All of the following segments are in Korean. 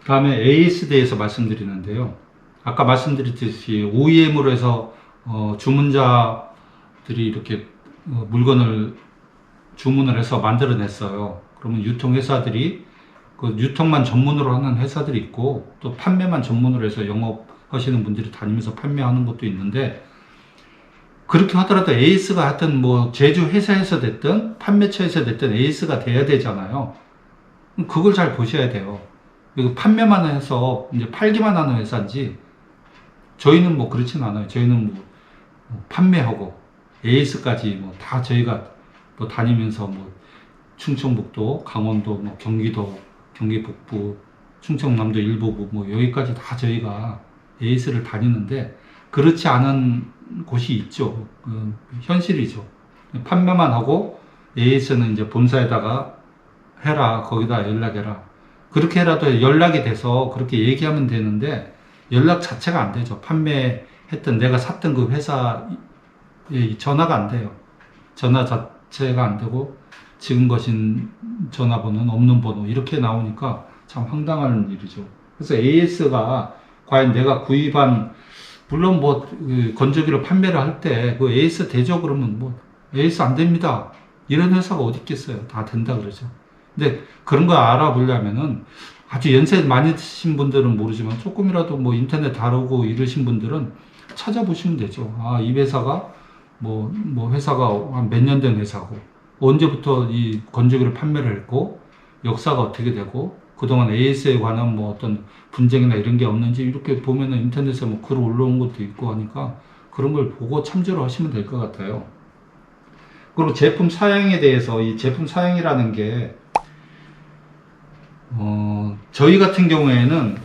다음에 AS에 대해서 말씀드리는데요. 아까 말씀드렸듯이 OEM으로 해서 주문자들이 이렇게 물건을 주문을 해서 만들어냈어요. 그러면 유통회사들이 그 유통만 전문으로 하는 회사들이 있고 또 판매만 전문으로 해서 영업하시는 분들이 다니면서 판매하는 것도 있는데, 그렇게 하더라도 에이스가 하여튼 뭐 제조 회사에서 됐든 판매처에서 됐든 에이스가 돼야 되잖아요. 그걸 잘 보셔야 돼요. 그리고 판매만 해서 이제 팔기만 하는 회사인지, 저희는 뭐 그렇진 않아요. 저희는 뭐 판매하고 에이스까지 뭐 다 저희가 뭐 다니면서 뭐 충청북도, 강원도, 뭐 경기도, 경기 북부, 충청남도 일부고 뭐 여기까지 다 저희가 에이스를 다니는데, 그렇지 않은 곳이 있죠. 현실이죠. 판매만 하고 에이스는 이제 본사에다가 해라, 거기다 연락해라. 그렇게 해라도 연락이 돼서 그렇게 얘기하면 되는데 연락 자체가 안 되죠. 판매했던 내가 샀던 그 회사에 전화가 안 돼요. 전화 자체가 안 되고 지금 거신 전화번호는 없는 번호 이렇게 나오니까 참 황당한 일이죠. 그래서 AS가 과연 내가 구입한, 물론 뭐 건조기를 판매를 할 때 그 AS 되죠? 그러면 뭐 AS 안 됩니다. 이런 회사가 어디 있겠어요? 다 된다 그러죠. 근데 그런 거 알아보려면은 아주 연세 많이 드신 분들은 모르지만 조금이라도 뭐 인터넷 다루고 이러신 분들은 찾아보시면 되죠. 아, 이 회사가 뭐 회사가 한 몇 년 된 회사고 언제부터 이 건조기를 판매를 했고 역사가 어떻게 되고 그동안 AS에 관한 뭐 어떤 분쟁이나 이런 게 없는지 이렇게 보면은 인터넷에 뭐 글 올라온 것도 있고 하니까 그런 걸 보고 참조를 하시면 될 것 같아요. 그리고 제품 사양에 대해서, 이 제품 사양이라는 게 저희 같은 경우에는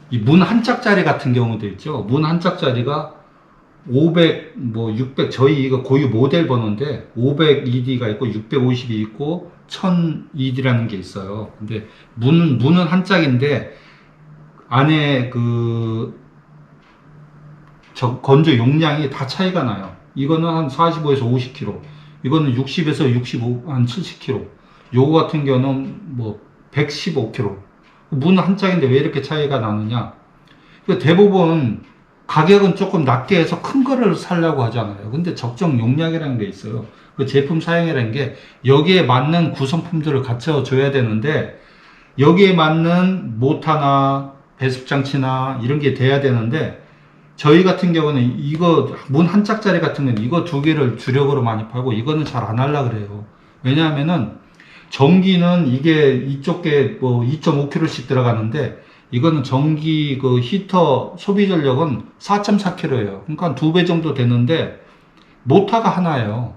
이 문 한 짝짜리 같은 경우도 있죠. 문 한 짝짜리가 500, 뭐 600, 저희 이거 고유 모델 번호인데 500ED가 있고 650이 있고 1000ED라는 게 있어요. 근데 문은 한 짝인데 안에 건조 용량이 다 차이가 나요. 이거는 한 45에서 50kg, 이거는 60에서 65, 한 70kg, 요거 같은 경우는 뭐 115kg. 문 한 짝인데 왜 이렇게 차이가 나느냐? 대부분 가격은 조금 낮게 해서 큰 거를 사려고 하잖아요. 근데 적정 용량이라는 게 있어요. 그 제품 사양이라는 게 여기에 맞는 구성품들을 갖춰줘야 되는데, 여기에 맞는 모터나 배습장치나 이런 게 돼야 되는데, 저희 같은 경우는 이거 문 한 짝짜리 같은 건 이거 두 개를 주력으로 많이 팔고 이거는 잘 안 하려고 그래요. 왜냐하면은 전기는 이게 이쪽 게 뭐 2.5kg씩 들어가는데 이거는 전기 그 히터 소비 전력은 4.4kg예요. 그러니까 두 배 정도 되는데 모터가 하나예요.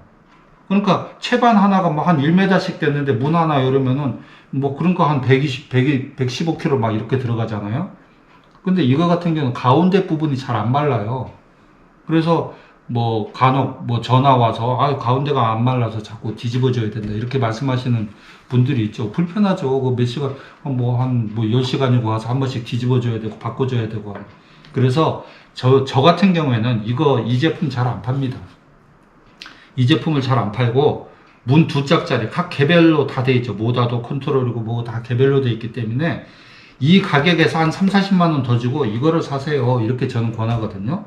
그러니까 채반 하나가 뭐 한 1m씩 되는데 문 하나 열으면은 뭐 그런 거 한 115kg 막 이렇게 들어가잖아요. 근데 이거 같은 경우는 가운데 부분이 잘 안 말라요. 그래서 뭐 간혹 뭐 전화 와서 아 가운데가 안 말라서 자꾸 뒤집어줘야 된다 이렇게 말씀하시는 분들이 있죠. 불편하죠. 그 몇 시간 뭐 한 뭐 10시간이고 와서 한 번씩 뒤집어줘야 되고 바꿔줘야 되고. 그래서 저 같은 경우에는 이 제품 잘 안 팝니다. 이 제품을 잘 안 팔고 문 두 짝짜리 각 개별로 다 돼 있죠. 모다도 컨트롤이고 뭐 다 개별로 돼 있기 때문에 이 가격에서 한 3, 40만 원 더 주고 이거를 사세요. 이렇게 저는 권하거든요.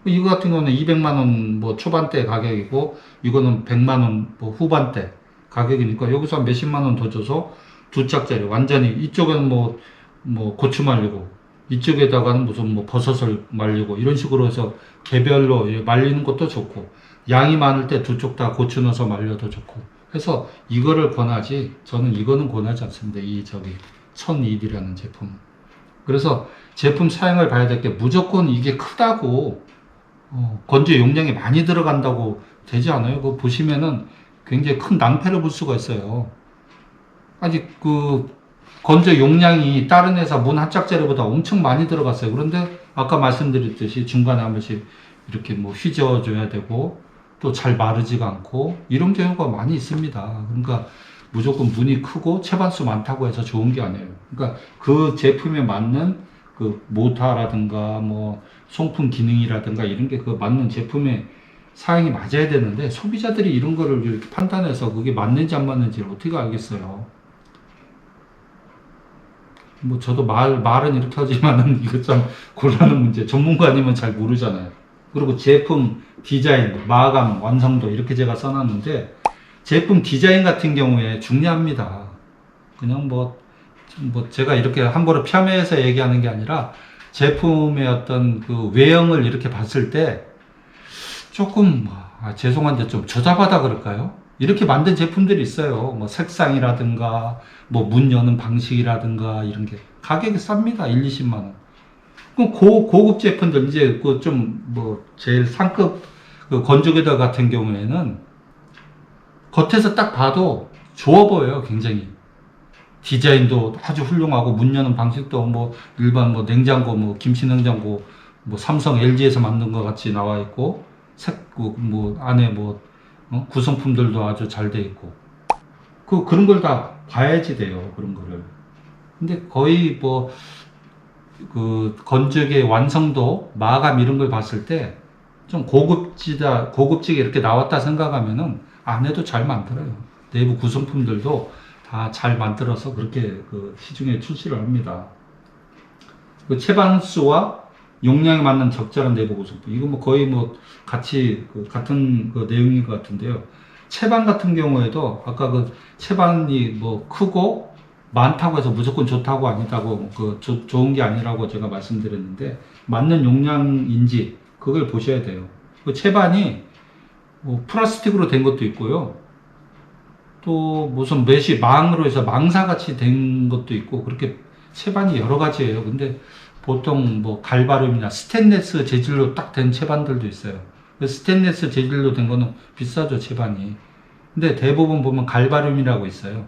이거 같은 경우는 200만 원 뭐 초반대 가격이고 이거는 100만 원 뭐 후반대 가격이니까 여기서 한 몇십만 원 더 줘서 두 짝짜리 완전히 이쪽은 뭐 고추 말리고 이쪽에다가는 무슨 뭐 버섯을 말리고 이런 식으로 해서 개별로 말리는 것도 좋고 양이 많을 때 두 쪽 다 고추 넣어서 말려도 좋고 해서 이거를 권하지 저는 이거는 권하지 않습니다. 이 저기 1000ED라는 제품. 그래서 제품 사양을 봐야 될 게 무조건 이게 크다고 건조 용량이 많이 들어간다고 되지 않아요. 그거 보시면은 굉장히 큰 낭패를 볼 수가 있어요. 아직 그 건조 용량이 다른 회사 문 한 짝짜리보다 엄청 많이 들어갔어요. 그런데 아까 말씀드렸듯이 중간에 한 번씩 이렇게 뭐 휘저어줘야 되고 또 잘 마르지가 않고 이런 경우가 많이 있습니다. 그러니까 무조건 문이 크고 채반수 많다고 해서 좋은 게 아니에요. 그러니까 그 제품에 맞는 그 모터라든가 뭐 송풍 기능이라든가 이런 게 그 맞는 제품의 사양이 맞아야 되는데 소비자들이 이런 거를 이렇게 판단해서 그게 맞는지 안 맞는지를 어떻게 알겠어요. 뭐 저도 말은 이렇게 하지만은 이거 참 곤란한 문제. 전문가 아니면 잘 모르잖아요. 그리고 제품 디자인, 마감, 완성도 이렇게 제가 써놨는데 제품 디자인 같은 경우에 중요합니다. 그냥 뭐 제가 이렇게 함부로 폄훼해서 얘기하는 게 아니라 제품의 어떤 그 외형을 이렇게 봤을 때 조금 죄송한데 좀 저잡하다 그럴까요? 이렇게 만든 제품들이 있어요. 뭐 색상이라든가 뭐 문 여는 방식이라든가 이런 게 가격이 쌉니다. 1, 20만 원. 그럼 고급 제품들 이제 그 좀 뭐 제일 상급 그 건조기들 같은 경우에는 겉에서 딱 봐도 좋아 보여요. 굉장히. 디자인도 아주 훌륭하고 문 여는 방식도 뭐 일반 뭐 냉장고 뭐 김치 냉장고 뭐 삼성 LG에서 만든 것 같이 나와 있고 뭐 안에 뭐 구성품들도 아주 잘 돼 있고 그런 걸 다 봐야지 돼요. 그런 거를. 근데 거의 뭐 그 건조기의 완성도 마감 이런 걸 봤을 때 좀 고급지게 이렇게 나왔다 생각하면은 안 해도 잘 만들어요. 내부 구성품들도 다 잘 만들어서 그렇게 그 시중에 출시를 합니다. 그 채반수와 용량에 맞는 적절한 내부 구성품. 이거 뭐 거의 뭐 같이 같은 그 내용인 것 같은데요. 채반 같은 경우에도 아까 그 채반이 뭐 크고 많다고 해서 무조건 좋다고 아니다고 좋은 게 아니라고 제가 말씀드렸는데 맞는 용량인지 그걸 보셔야 돼요. 그 채반이 뭐 플라스틱으로 된 것도 있고요. 또 무슨 망으로 해서 망사같이 된 것도 있고 그렇게 채반이 여러 가지예요. 근데 보통 뭐 갈바륨이나 스테인리스 재질로 딱 된 채반들도 있어요. 스테인리스 재질로 된 거는 비싸죠, 채반이. 근데 대부분 보면 갈바륨이라고 있어요.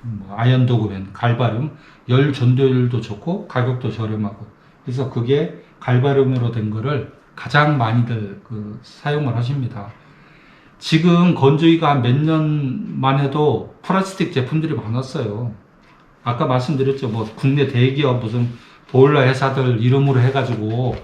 뭐 아연 도금엔 갈바륨, 열 전도율도 좋고 가격도 저렴하고. 그래서 그게 갈바륨으로 된 거를 가장 많이들 사용을 하십니다. 지금 건조기가 한 몇 년만 해도 플라스틱 제품들이 많았어요. 아까 말씀드렸죠. 뭐 국내 대기업 무슨 보일러 회사들 이름으로 해가지고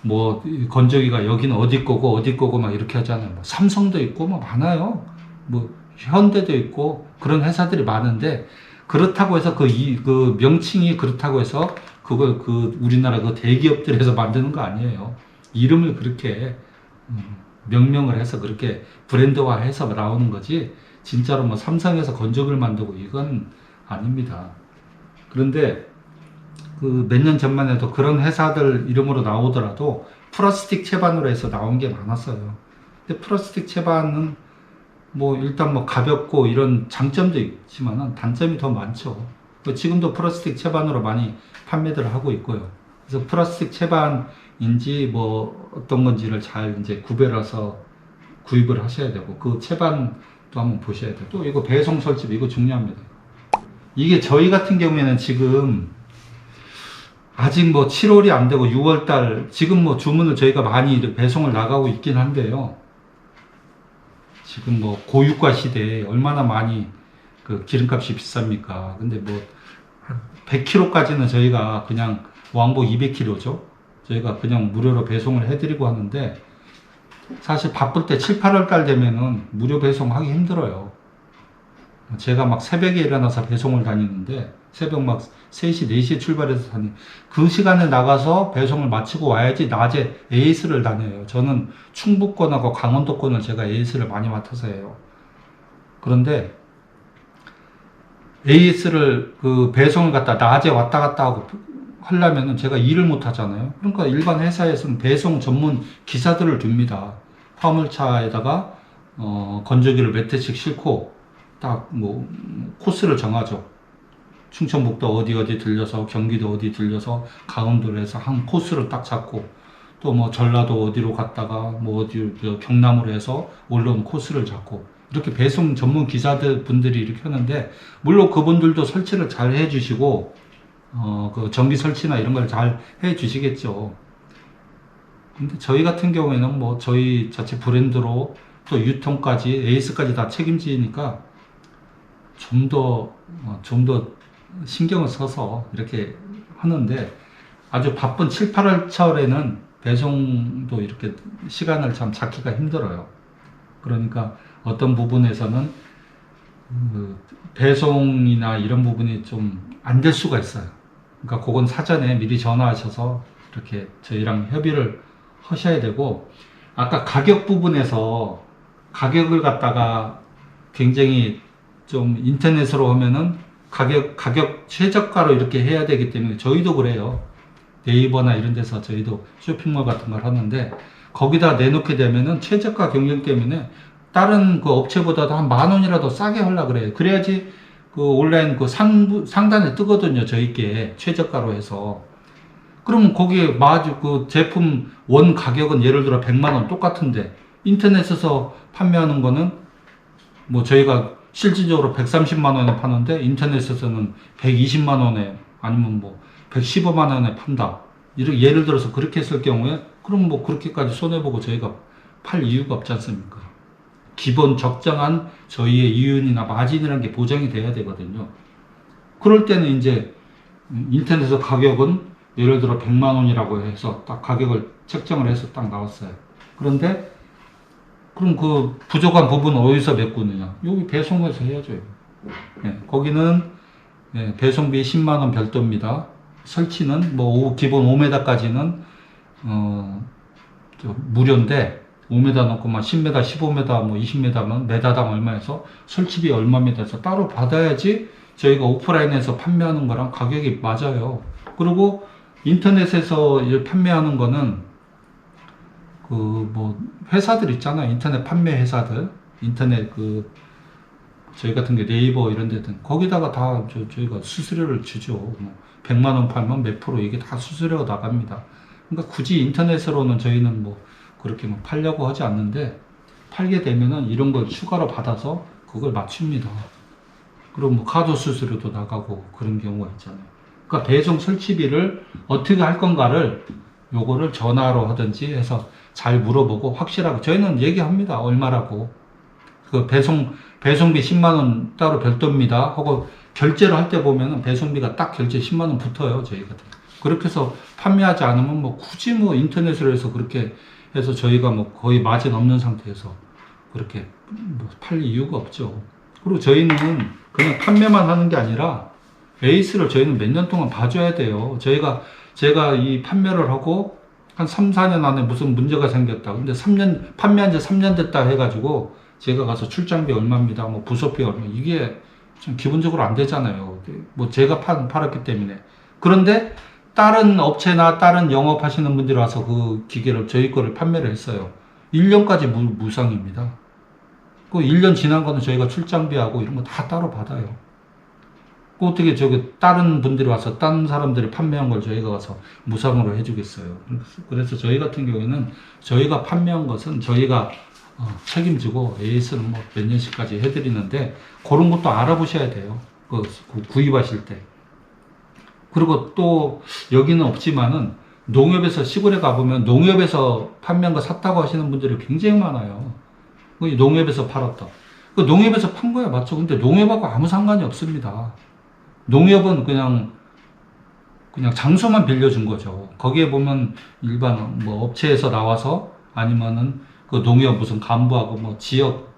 뭐 건조기가 여기는 어디 거고 막 이렇게 하잖아요. 뭐 삼성도 있고 뭐 많아요. 뭐 현대도 있고 그런 회사들이 많은데 그렇다고 해서 그 명칭이 그렇다고 해서 그걸 우리나라 그 대기업들에서 만드는 거 아니에요. 이름을 그렇게 명명을 해서 그렇게 브랜드화해서 나오는 거지 진짜로 뭐 삼성에서 건조기를 만들고 이건 아닙니다. 그런데 그 몇 년 전만 해도 그런 회사들 이름으로 나오더라도 플라스틱 채반으로 해서 나온 게 많았어요. 근데 플라스틱 채반은 뭐 일단 뭐 가볍고 이런 장점도 있지만은 단점이 더 많죠. 지금도 플라스틱 채반으로 많이 판매들을 하고 있고요. 그래서 플라스틱 채반인지 뭐 어떤 건지를 잘 이제 구별해서 구입을 하셔야 되고 그 채반도 한번 보셔야 돼요. 또 이거 배송 설치 이거 중요합니다. 이게 저희 같은 경우에는 지금 아직 뭐 7월이 안 되고 6월달 지금 뭐 주문을 저희가 많이 배송을 나가고 있긴 한데요. 지금 뭐 고유가 시대에 얼마나 많이 그 기름값이 비쌉니까? 근데 뭐 100kg까지는 저희가 그냥 왕복 200kg죠. 저희가 그냥 무료로 배송을 해드리고 하는데 사실 바쁠 때 7, 8월달 되면은 무료 배송하기 힘들어요. 제가 막 새벽에 일어나서 배송을 다니는데 새벽 막 3시, 4시에 출발해서 그 시간에 나가서 배송을 마치고 와야지 낮에 AS를 다녀요. 저는 충북권하고 강원도권을 제가 AS를 많이 맡아서 해요. 그런데 AS를 배송을 갖다 낮에 왔다 갔다 하고 하려면은 제가 일을 못 하잖아요. 그러니까 일반 회사에서는 배송 전문 기사들을 둡니다. 화물차에다가 건조기를 몇 대씩 싣고 딱 뭐 코스를 정하죠. 충청북도 어디 들려서 경기도 어디 들려서 강원도로 해서 한 코스를 딱 잡고 또 뭐 전라도 어디로 갔다가 뭐 어디 경남으로 해서 올라온 코스를 잡고 이렇게 배송 전문 기사들 분들이 이렇게 하는데 물론 그분들도 설치를 잘 해주시고 그 전기 설치나 이런 걸 잘 해주시겠죠. 근데 저희 같은 경우에는 뭐 저희 자체 브랜드로 또 유통까지 에이스까지 다 책임지니까 좀 더 신경을 써서 이렇게 하는데 아주 바쁜 7, 8월철에는 배송도 이렇게 시간을 참 잡기가 힘들어요. 그러니까 어떤 부분에서는 배송이나 이런 부분이 좀 안 될 수가 있어요. 그러니까 그건 사전에 미리 전화하셔서 이렇게 저희랑 협의를 하셔야 되고, 아까 가격 부분에서 가격을 갖다가 굉장히 좀 인터넷으로 하면은 가격 최저가로 이렇게 해야 되기 때문에 저희도 그래요. 네이버나 이런 데서 저희도 쇼핑몰 같은 걸 하는데 거기다 내놓게 되면은 최저가 경쟁 때문에 다른 그 업체보다도 한 10,000원이라도 싸게 하려고 그래요. 그래야지 그 온라인 그 상단에 뜨거든요. 저희께 최저가로 해서. 그러면 거기에 마주 그 제품 원 가격은 예를 들어 100만 원 똑같은데 인터넷에서 판매하는 거는 뭐 저희가 실질적으로 130만 원에 파는데 인터넷에서는 120만 원에 아니면 뭐 115만 원에 판다. 이렇게 예를 들어서 그렇게 했을 경우에 그럼 뭐 그렇게까지 손해보고 저희가 팔 이유가 없지 않습니까? 기본 적정한 저희의 이윤이나 마진이라는 게 보장이 돼야 되거든요. 그럴 때는 이제 인터넷에서 가격은 예를 들어 100만 원이라고 해서 딱 가격을 책정을 해서 딱 나왔어요. 그런데 그럼 그 부족한 부분은 어디서 메꾸느냐? 여기 배송에서 해야죠. 예, 거기는 배송비 10만 원 별도입니다. 설치는 뭐 기본 5m까지는 무료인데 5m 넘고 막 10m, 15m, 뭐 20m면 메다당 얼마에서 설치비 얼마입니다 해서 따로 받아야지 저희가 오프라인에서 판매하는 거랑 가격이 맞아요. 그리고 인터넷에서 판매하는 거는 그 뭐 회사들 있잖아요. 인터넷 판매 회사들, 인터넷 그 저희 같은 게 네이버 이런 데든 거기다가 다 저희가 수수료를 주죠. 뭐 100만 원 팔면 몇 프로 이게 다 수수료가 나갑니다. 그러니까 굳이 인터넷으로는 저희는 뭐 그렇게 뭐 팔려고 하지 않는데 팔게 되면은 이런 걸 추가로 받아서 그걸 맞춥니다. 그리고 뭐 카드 수수료도 나가고 그런 경우가 있잖아요. 그러니까 배송 설치비를 어떻게 할 건가를 요거를 전화로 하든지 해서 잘 물어보고 확실하고 저희는 얘기합니다. 얼마라고. 그 배송비 10만 원 따로 별도입니다. 하고 결제를 할 때 보면은 배송비가 딱 결제 10만 원 붙어요. 저희가. 그렇게 해서 판매하지 않으면 뭐 굳이 뭐 인터넷으로 해서 그렇게 해서 저희가 뭐 거의 마진 없는 상태에서 그렇게 뭐팔 이유가 없죠. 그리고 저희는 그냥 판매만 하는 게 아니라 베이스를 저희는 몇 년 동안 봐줘야 돼요. 제가 이 판매를 하고 한 3, 4년 안에 무슨 문제가 생겼다. 근데 3년, 판매한 지 3년 됐다 해가지고 제가 가서 출장비 얼마입니다. 뭐 부속비 얼마. 이게 좀 기본적으로 안 되잖아요. 뭐 제가 팔았기 때문에. 그런데 다른 업체나 다른 영업하시는 분들이 와서 그 기계를 저희 거를 판매를 했어요. 1년까지 무상입니다. 그 1년 지난 거는 저희가 출장비하고 이런 거 다 따로 받아요. 그 어떻게 다른 분들이 와서 다른 사람들이 판매한 걸 저희가 와서 무상으로 해주겠어요. 그래서 저희 같은 경우에는 저희가 판매한 것은 저희가 책임지고 AS는 뭐 몇 년씩까지 해드리는데 그런 것도 알아보셔야 돼요. 구입하실 때. 그리고 또 여기는 없지만은 농협에서 시골에 가보면 농협에서 판매한 거 샀다고 하시는 분들이 굉장히 많아요. 농협에서 팔았다. 농협에서 판 거야 맞죠? 근데 농협하고 아무 상관이 없습니다. 농협은 그냥 장소만 빌려준 거죠. 거기에 보면 일반 뭐 업체에서 나와서 아니면은 그 농협 무슨 간부하고 뭐 지역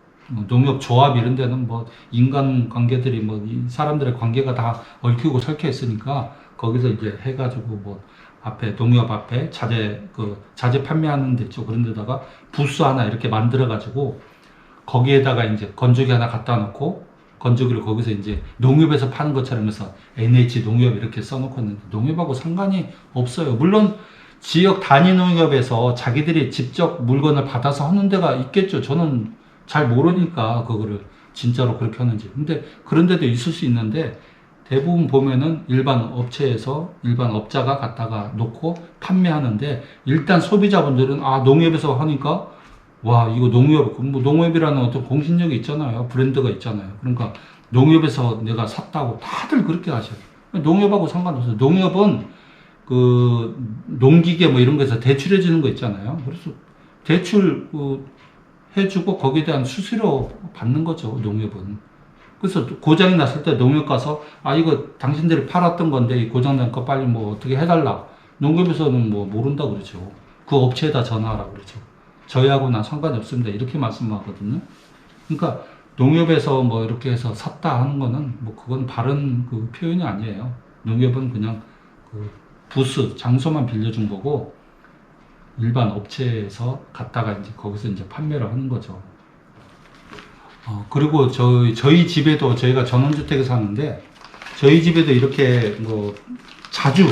농협 조합 이런 데는 뭐 인간 관계들이 뭐 이 사람들의 관계가 다 얽히고 설켜 있으니까 거기서 이제 해가지고 뭐 앞에 농협 앞에 자재 판매하는 데 있죠. 그런 데다가 부스 하나 이렇게 만들어 가지고 거기에다가 이제 건조기 하나 갖다 놓고 건조기를 거기서 이제 농협에서 파는 것처럼 해서 NH 농협 이렇게 써놓고 있는데 농협하고 상관이 없어요. 물론 지역 단위 농협에서 자기들이 직접 물건을 받아서 하는 데가 있겠죠. 저는 잘 모르니까 그거를 진짜로 그렇게 하는지. 근데 그런 데도 있을 수 있는데 대부분 보면은 일반 업체에서 일반 업자가 갖다가 놓고 판매하는데 일단 소비자분들은 농협에서 하니까 와 이거 농협 뭐 농협이라는 어떤 공신력이 있잖아요. 브랜드가 있잖아요. 그러니까 농협에서 내가 샀다고 다들 그렇게 하셔요. 농협하고 상관없어요. 농협은 그 농기계 뭐 이런 거에서 대출해 주는 거 있잖아요. 그래서 대출 해주고 거기에 대한 수수료 받는 거죠. 농협은. 그래서 고장이 났을 때 농협 가서 이거 당신들이 팔았던 건데 이 고장 난 거 빨리 뭐 어떻게 해달라. 농협에서는 뭐 모른다 그러죠. 그 업체에다 전화하라 그러죠. 저희하고는 상관이 없습니다. 이렇게 말씀하거든요. 그러니까 농협에서 뭐 이렇게 해서 샀다 하는 거는 뭐 그건 바른 그 표현이 아니에요. 농협은 그냥 그 부스 장소만 빌려준 거고 일반 업체에서 갖다가 이제 거기서 이제 판매를 하는 거죠. 그리고 저희 집에도 저희가 전원주택에 사는데 저희 집에도 이렇게 뭐 자주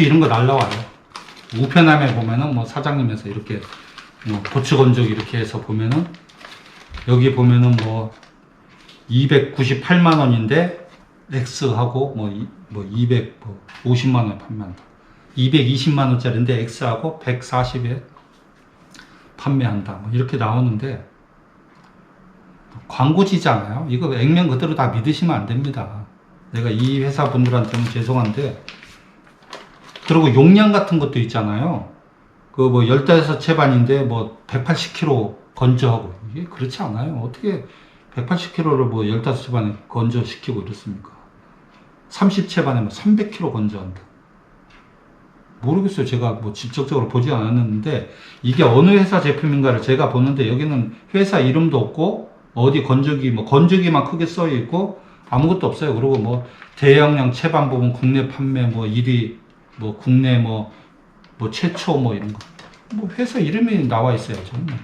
이런 거 날라와요. 우편함에 보면은 뭐 사장님에서 이렇게 뭐 고추 건조기 이렇게 해서 보면은 여기 보면은 뭐 298만 원인데 X하고 뭐 250만 원에 판매한다. 220만 원짜리인데 X하고 140에 판매한다. 뭐 이렇게 나오는데 광고지잖아요. 이거 액면 그대로 다 믿으시면 안 됩니다. 내가 이 회사 분들한테는 죄송한데, 그리고 용량 같은 것도 있잖아요. 그 뭐 15채반인데 뭐 180kg 건조하고 이게 그렇지 않아요. 어떻게 180kg를 뭐 15채반에 건조시키고 이렇습니까? 30채반에 뭐 300kg 건조한다. 모르겠어요. 제가 뭐 직접적으로 보지 않았는데 이게 어느 회사 제품인가를 제가 보는데 여기는 회사 이름도 없고 어디 건조기 뭐 건조기만 크게 써 있고 아무것도 없어요. 그리고 뭐 대용량 채반 부분 국내 판매 뭐 1위 뭐 국내 뭐 최초 뭐 이런 거 뭐 회사 이름이 나와 있어요. 정말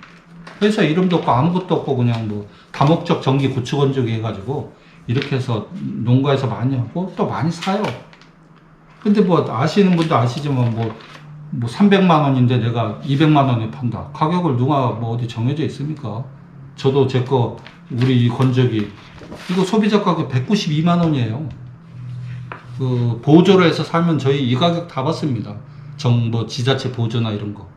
회사 이름도 없고 아무것도 없고 그냥 뭐 다목적 전기 고추 건조기 해가지고 이렇게 해서 농가에서 많이 하고 또 많이 사요. 근데 뭐 아시는 분도 아시지만 뭐 300만 원인데 내가 200만 원에 판다. 가격을 누가 뭐 어디 정해져 있습니까? 저도 제 거 우리 이 건조기 이거 소비자 가격 192만 원이에요. 그 보조를 해서 사면 저희 이 가격 다 받습니다. 뭐 지자체 보조나 이런 거.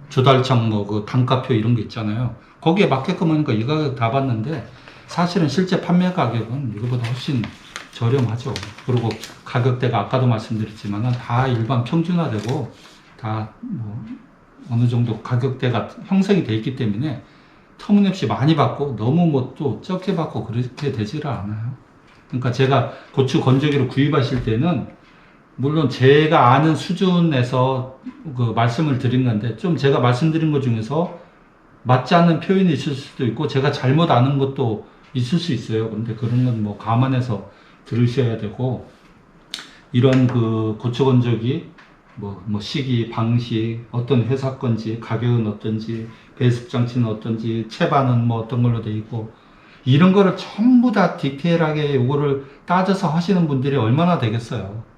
조달청 뭐 그 단가표 이런 거 있잖아요. 거기에 맞게끔 하니까 이 가격 다 받는데 사실은 실제 판매 가격은 이거보다 훨씬 저렴하죠. 그리고 가격대가 아까도 말씀드렸지만 다 일반 평준화되고 다 뭐 어느 정도 가격대가 형성이 돼 있기 때문에 터무니없이 많이 받고 너무 뭐 또 적게 받고 그렇게 되지를 않아요. 그러니까 제가 고추 건조기를 구입하실 때는 물론 제가 아는 수준에서 그 말씀을 드린 건데 좀 제가 말씀드린 것 중에서 맞지 않는 표현이 있을 수도 있고 제가 잘못 아는 것도 있을 수 있어요. 근데 그런 건 뭐 감안해서 들으셔야 되고 이런 그 고추 건조기 뭐 시기 방식 어떤 회사 건지 가격은 어떤지 배습 장치는 어떤지 채반은 뭐 어떤 걸로 돼 있고 이런 거를 전부 다 디테일하게 요거를 따져서 하시는 분들이 얼마나 되겠어요.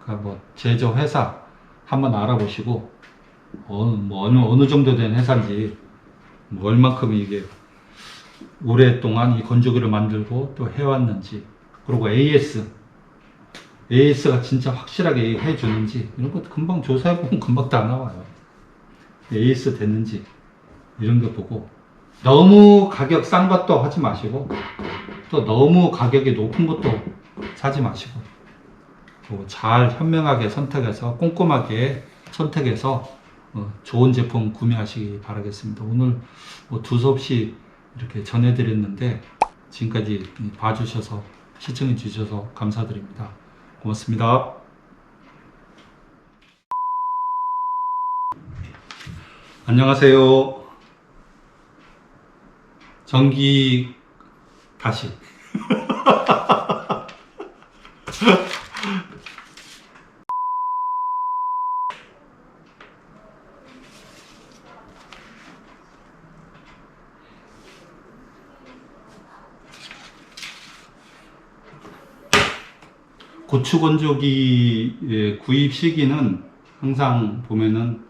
그러니까 뭐 제조 회사 한번 알아보시고 어느 정도 된 회사인지 뭐 얼만큼 이게 오랫동안 이 건조기를 만들고 또 해왔는지 그리고 AS가 진짜 확실하게 해주는지 이런 것도 금방 조사해보면 금방 다 나와요. AS 됐는지 이런 거 보고 너무 가격 싼 것도 하지 마시고 또 너무 가격이 높은 것도 사지 마시고 잘 현명하게 선택해서 꼼꼼하게 선택해서 좋은 제품 구매하시기 바라겠습니다. 오늘 뭐 두서없이 이렇게 전해드렸는데 지금까지 봐주셔서 시청해 주셔서 감사드립니다. 고맙습니다. 안녕하세요. 전기 다시 고추 건조기 구입 시기는 항상 보면은